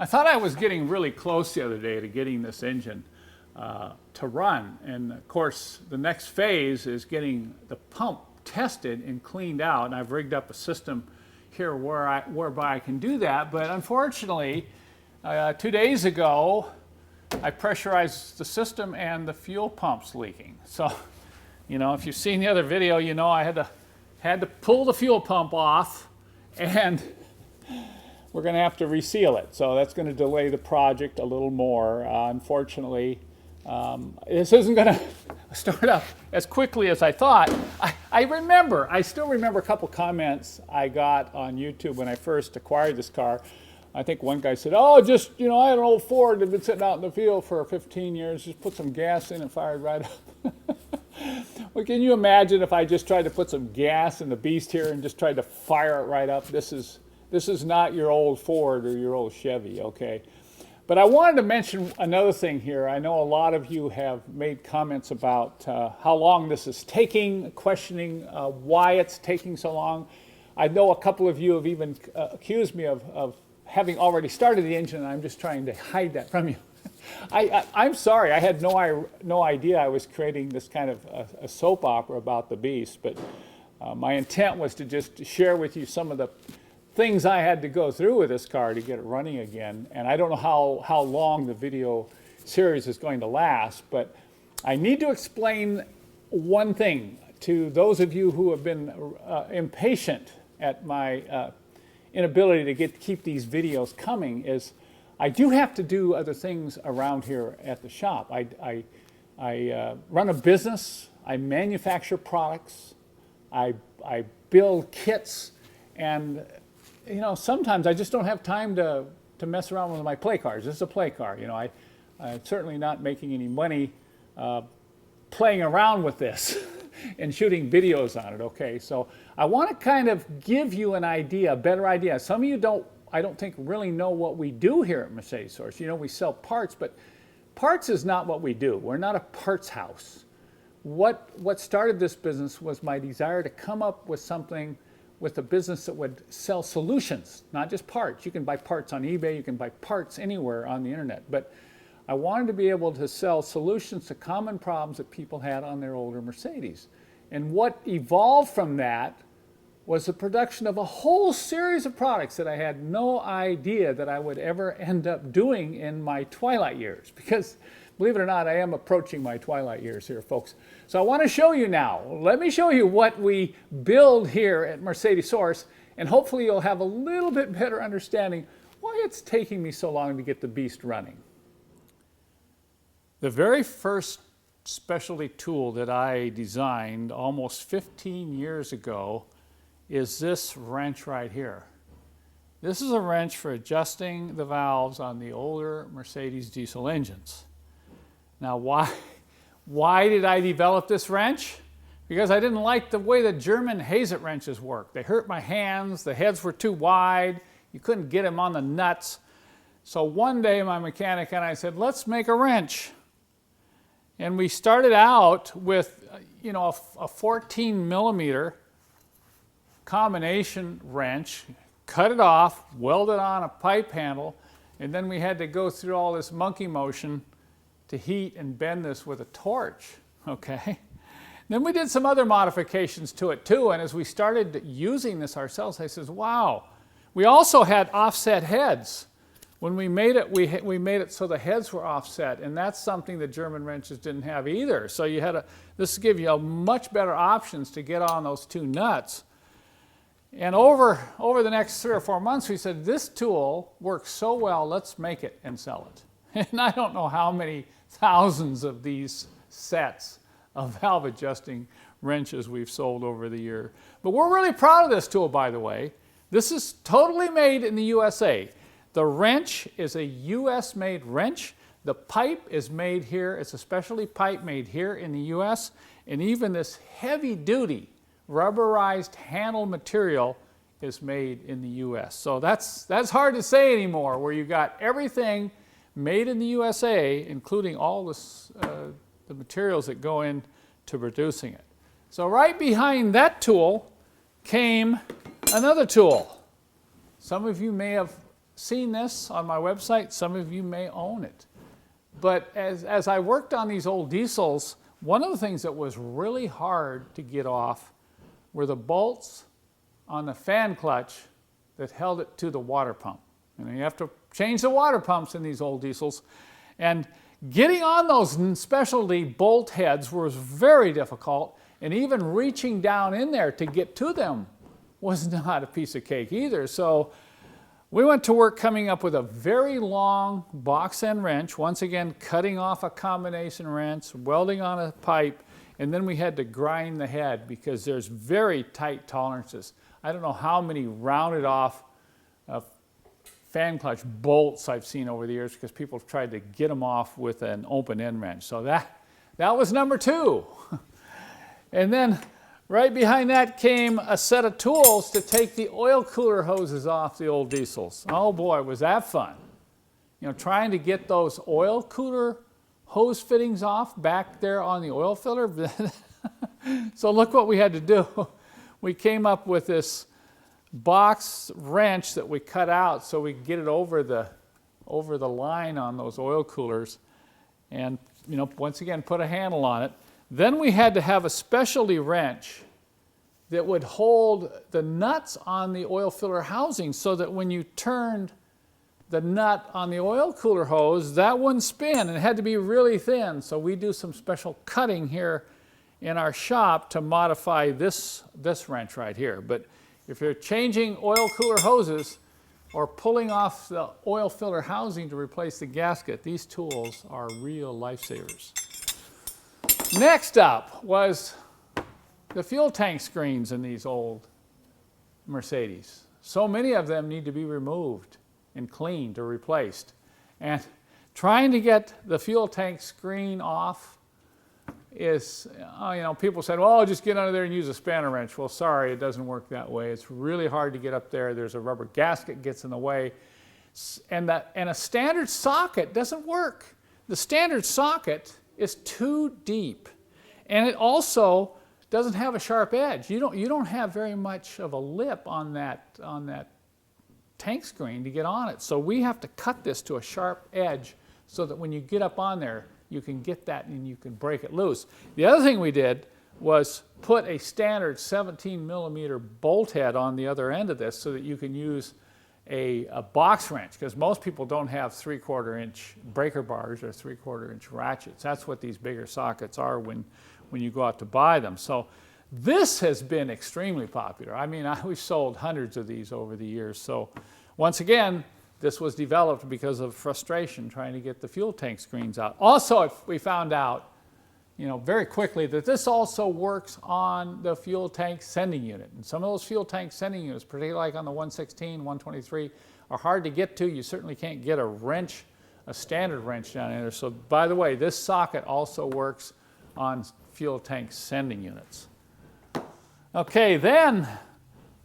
I thought I was getting really close the other day to getting this engine to run. And of course, the next phase is getting the pump tested and cleaned out. And I've rigged up a system here whereby I can do that. But unfortunately, 2 days ago, I pressurized the system and the fuel pump's leaking. So, you know, if you've seen the other video, you know I had to pull the fuel pump off, and we're going to have to reseal it. So that's going to delay the project a little more. Unfortunately, this isn't going to start up as quickly as I thought. I still remember a couple comments I got on YouTube when I first acquired this car. I think one guy said, oh, just, you know, I had an old Ford that had been sitting out in the field for 15 years, just put some gas in and fired right up. Well, can you imagine if I just tried to put some gas in the beast here and just tried to fire it right up? This is not your old Ford or your old Chevy, okay? But I wanted to mention another thing here. I know a lot of you have made comments about how long this is taking, questioning why it's taking so long. I know a couple of you have even accused me of having already started the engine, and I'm just trying to hide that from you. I'm sorry, I had no idea I was creating this kind of a soap opera about the beast, but my intent was to just share with you some of the things I had to go through with this car to get it running again. And I don't know how long the video series is going to last, but I need to explain one thing to those of you who have been impatient at my inability to keep these videos coming. Is I do have to do other things around here at the shop. I run a business, I manufacture products, I build kits, and you know, sometimes I just don't have time to mess around with my play cars. This is a play car. You know, I'm certainly not making any money playing around with this and shooting videos on it, okay? So I want to kind of give you an idea, a better idea. Some of you I don't think really know what we do here at Mercedessource. You know, we sell parts, but parts is not what we do. We're not a parts house. What started this business was my desire to come up with something, with a business that would sell solutions, not just parts. You can buy parts on eBay, you can buy parts anywhere on the internet, but I wanted to be able to sell solutions to common problems that people had on their older Mercedes. And what evolved from that was the production of a whole series of products that I had no idea that I would ever end up doing in my twilight years. Because, believe it or not, I am approaching my twilight years here, folks. So I want to show you now. Let me show you what we build here at Mercedessource, and hopefully you'll have a little bit better understanding why it's taking me so long to get the beast running. The very first specialty tool that I designed almost 15 years ago is this wrench right here. This is a wrench for adjusting the valves on the older Mercedes diesel engines. Now, why did I develop this wrench? Because I didn't like the way the German Hazet wrenches work. They hurt my hands, the heads were too wide, you couldn't get them on the nuts. So one day my mechanic and I said, let's make a wrench. And we started out with, you know, a 14 millimeter combination wrench, cut it off, weld it on a pipe handle, and then we had to go through all this monkey motion to heat and bend this with a torch, okay? Then we did some other modifications to it too, and as we started using this ourselves, I says, wow. We also had offset heads. When we made it, we made it so the heads were offset, and that's something the German wrenches didn't have either. So you had this give you a much better options to get on those two nuts. And over the next 3 or 4 months, we said, this tool works so well, let's make it and sell it. And I don't know how many thousands of these sets of valve adjusting wrenches we've sold over the year. But we're really proud of this tool, by the way. This is totally made in the USA. The wrench is a US made wrench. The pipe is made here. It's a specialty pipe made here in the US. And even this heavy duty rubberized handle material is made in the US. So that's hard to say anymore, where you got everything made in the USA, including all the materials that go into producing it. So right behind that tool came another tool. Some of you may have seen this on my website. Some of you may own it. But as I worked on these old diesels, one of the things that was really hard to get off were the bolts on the fan clutch that held it to the water pump. You have to change the water pumps in these old diesels. And getting on those specialty bolt heads was very difficult, and even reaching down in there to get to them was not a piece of cake either. So we went to work coming up with a very long box end wrench, once again cutting off a combination wrench, welding on a pipe, and then we had to grind the head because there's very tight tolerances. I don't know how many rounded off fan clutch bolts I've seen over the years because people have tried to get them off with an open end wrench. So that was number 2. And then right behind that came a set of tools to take the oil cooler hoses off the old diesels. Oh boy, was that fun. You know, trying to get those oil cooler hose fittings off back there on the oil filler. So look what we had to do. We came up with this box wrench that we cut out so we could get it over the line on those oil coolers, and once again put a handle on it. Then we had to have a specialty wrench that would hold the nuts on the oil filler housing so that when you turned the nut on the oil cooler hose, that wouldn't spin, and it had to be really thin. So we do some special cutting here in our shop to modify this wrench right here. But if you're changing oil cooler hoses or pulling off the oil filler housing to replace the gasket, these tools are real lifesavers. Next up was the fuel tank screens in these old Mercedes. So many of them need to be removed and cleaned or replaced. And trying to get the fuel tank screen off is, people said, well, just get under there and use a spanner wrench. Well, sorry, it doesn't work that way. It's really hard to get up there. There's a rubber gasket gets in the way. And a standard socket doesn't work. The standard socket is too deep. And it also doesn't have a sharp edge. You don't have very much of a lip on that tank screen to get on it. So we have to cut this to a sharp edge so that when you get up on there, you can get that and you can break it loose. The other thing we did was put a standard 17 millimeter bolt head on the other end of this so that you can use a box wrench, because most people don't have 3/4 inch breaker bars or 3/4 inch ratchets. That's what these bigger sockets are when you go out to buy them. So this has been extremely popular. I mean, we've sold hundreds of these over the years. So once again, this was developed because of frustration trying to get the fuel tank screens out. Also, we found out, very quickly that this also works on the fuel tank sending unit. And some of those fuel tank sending units, particularly like on the 116, 123, are hard to get to. You certainly can't get a standard wrench down in there. So by the way, this socket also works on fuel tank sending units. Okay, then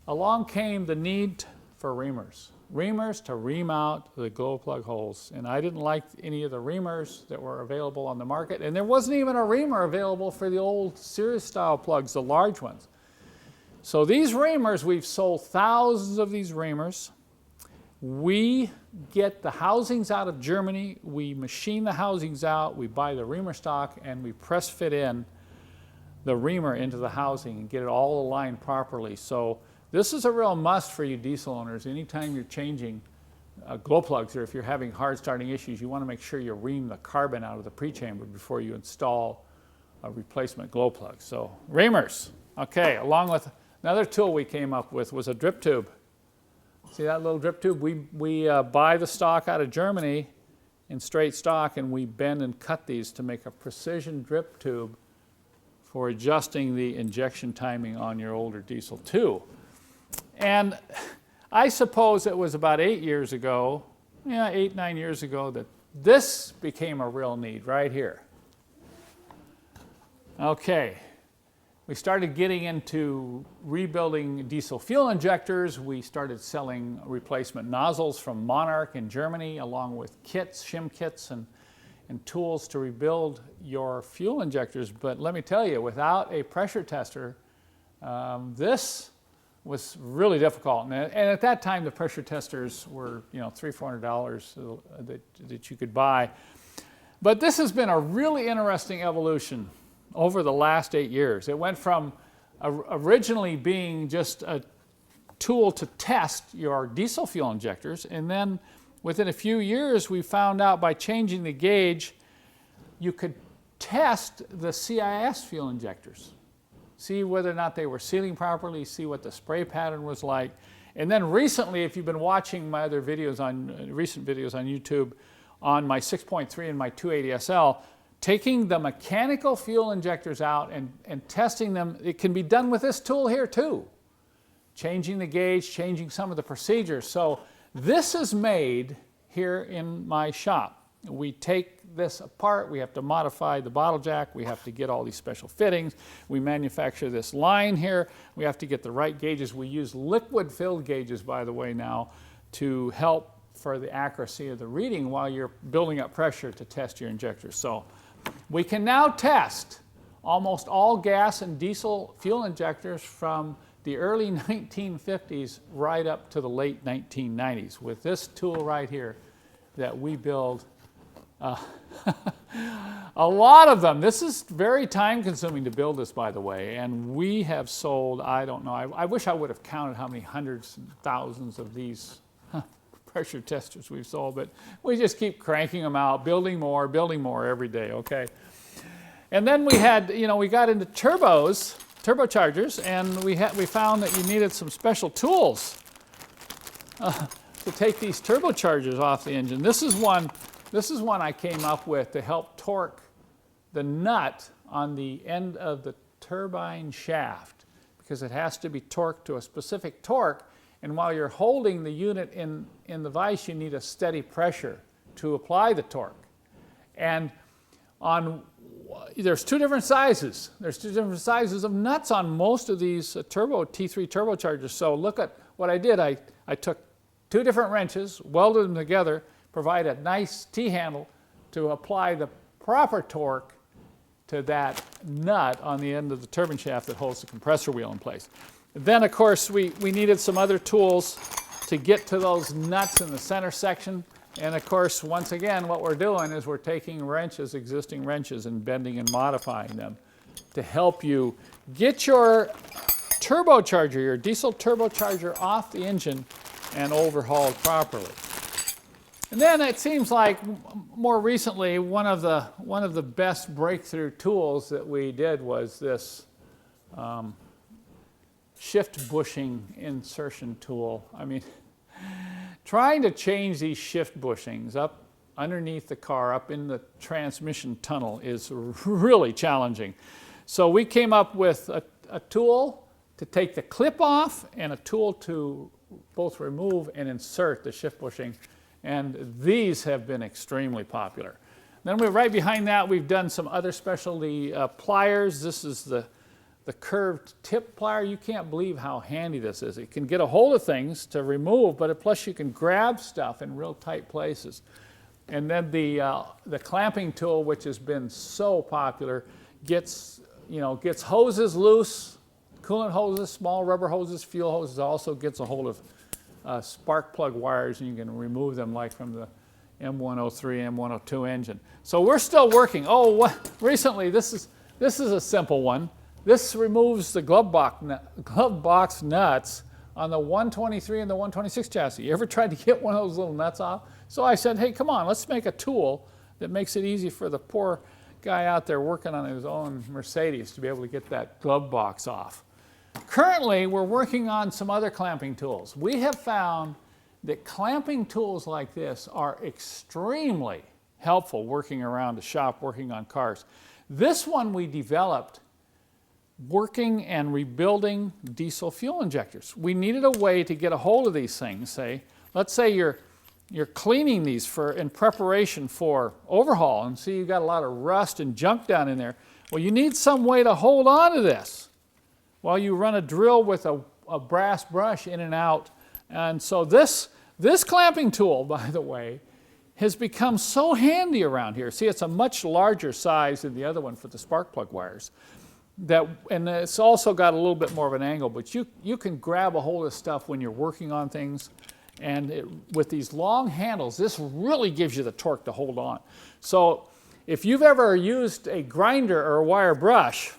along came the need for reamers. Reamers to ream out the glow plug holes. And I didn't like any of the reamers that were available on the market. And there wasn't even a reamer available for the old series style plugs, the large ones. So these reamers, we've sold thousands of these reamers. We get the housings out of Germany. We machine the housings out. We buy the reamer stock and we press fit in the reamer into the housing and get it all aligned properly. So this is a real must for you diesel owners. Anytime you're changing glow plugs, or if you're having hard starting issues, you want to make sure you ream the carbon out of the pre-chamber before you install a replacement glow plug. So reamers. Okay, along with another tool we came up with was a drip tube. See that little drip tube? We buy the stock out of Germany in straight stock, and we bend and cut these to make a precision drip tube for adjusting the injection timing on your older diesel too. And I suppose it was about 8 years ago, 8, 9 years ago, that this became a real need right here. Okay, we started getting into rebuilding diesel fuel injectors. We started selling replacement nozzles from Monarch in Germany, along with kits, shim kits, and tools to rebuild your fuel injectors. But let me tell you, without a pressure tester, this was really difficult. And at that time, the pressure testers were, $300-400 that you could buy. But this has been a really interesting evolution over the last 8 years. It went from originally being just a tool to test your diesel fuel injectors, and then within a few years we found out by changing the gauge you could test the CIS fuel injectors, see whether or not they were sealing properly, see what the spray pattern was like. And then recently, if you've been watching my other videos recent videos on YouTube, on my 6.3 and my 280 SL, taking the mechanical fuel injectors out and testing them, it can be done with this tool here too. Changing the gauge, changing some of the procedures. So this is made here in my shop. We take this apart, we have to modify the bottle jack, we have to get all these special fittings, we manufacture this line here, we have to get the right gauges. We use liquid filled gauges, by the way, now to help for the accuracy of the reading while you're building up pressure to test your injectors. So we can now test almost all gas and diesel fuel injectors from the early 1950s right up to the late 1990s with this tool right here that we build. A lot of them. This is very time consuming to build this, by the way, and we have sold, I don't know, I wish I would have counted how many hundreds and thousands of these pressure testers we've sold, but we just keep cranking them out, building more every day, okay? And then we had, we got into turbochargers, and we found that you needed some special tools to take these turbochargers off the engine. This is one I came up with to help torque the nut on the end of the turbine shaft, because it has to be torqued to a specific torque, and while you're holding the unit in the vise, you need a steady pressure to apply the torque. And there's two different sizes. There's two different sizes of nuts on most of these T3 turbochargers. So look at what I did. I took two different wrenches, welded them together, provide a nice T-handle to apply the proper torque to that nut on the end of the turbine shaft that holds the compressor wheel in place. Then, of course, we needed some other tools to get to those nuts in the center section. And, of course, once again, what we're doing is we're taking wrenches, existing wrenches, and bending and modifying them to help you get your turbocharger, your diesel turbocharger, off the engine and overhauled properly. And then it seems like more recently, one of the best breakthrough tools that we did was this shift bushing insertion tool. I mean, trying to change these shift bushings up underneath the car, up in the transmission tunnel, is really challenging. So we came up with a tool to take the clip off and a tool to both remove and insert the shift bushing. And these have been extremely popular. Then right behind that, we've done some other specialty pliers. This is the curved tip plier. You can't believe how handy this is. It can get a hold of things to remove, but plus you can grab stuff in real tight places. And then the clamping tool, which has been so popular, gets hoses loose, coolant hoses, small rubber hoses, fuel hoses, also gets a hold of spark plug wires, and you can remove them like from the M103, M102 engine. So we're still working. Recently, this is a simple one. This removes the glove box nuts on the 123 and the 126 chassis. You ever tried to get one of those little nuts off? So I said, hey, come on, let's make a tool that makes it easy for the poor guy out there working on his own Mercedes to be able to get that glove box off. Currently, we're working on some other clamping tools. We have found that clamping tools like this are extremely helpful working around the shop, working on cars. This one we developed working and rebuilding diesel fuel injectors. We needed a way to get a hold of these things. Let's say you're cleaning these in preparation for overhaul, and see you've got a lot of rust and junk down in there. Well, you need some way to hold on to this while you run a drill with a brass brush in and out. And so this clamping tool, by the way, has become so handy around here. See, it's a much larger size than the other one for the spark plug wires. and it's also got a little bit more of an angle, but you can grab a hold of stuff when you're working on things. And with these long handles, this really gives you the torque to hold on. So if you've ever used a grinder or a wire brush,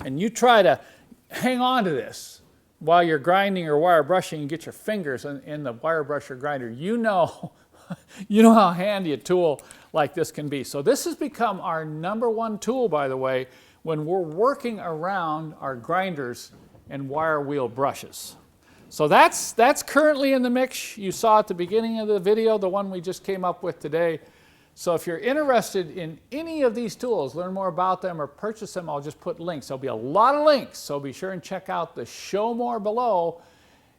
and you try to hang on to this while you're grinding or wire brushing and get your fingers in the wire brush or grinder, you know how handy a tool like this can be. So this has become our #1 tool, by the way, when we're working around our grinders and wire wheel brushes. So that's currently in the mix. You saw at the beginning of the video, the one we just came up with today. So if you're interested in any of these tools, learn more about them or purchase them, I'll just put links. There'll be a lot of links, so be sure and check out the show more below.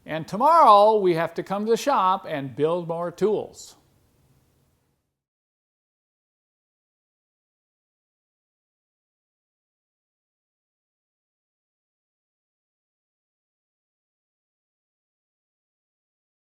And tomorrow we have to come to the shop and build more tools.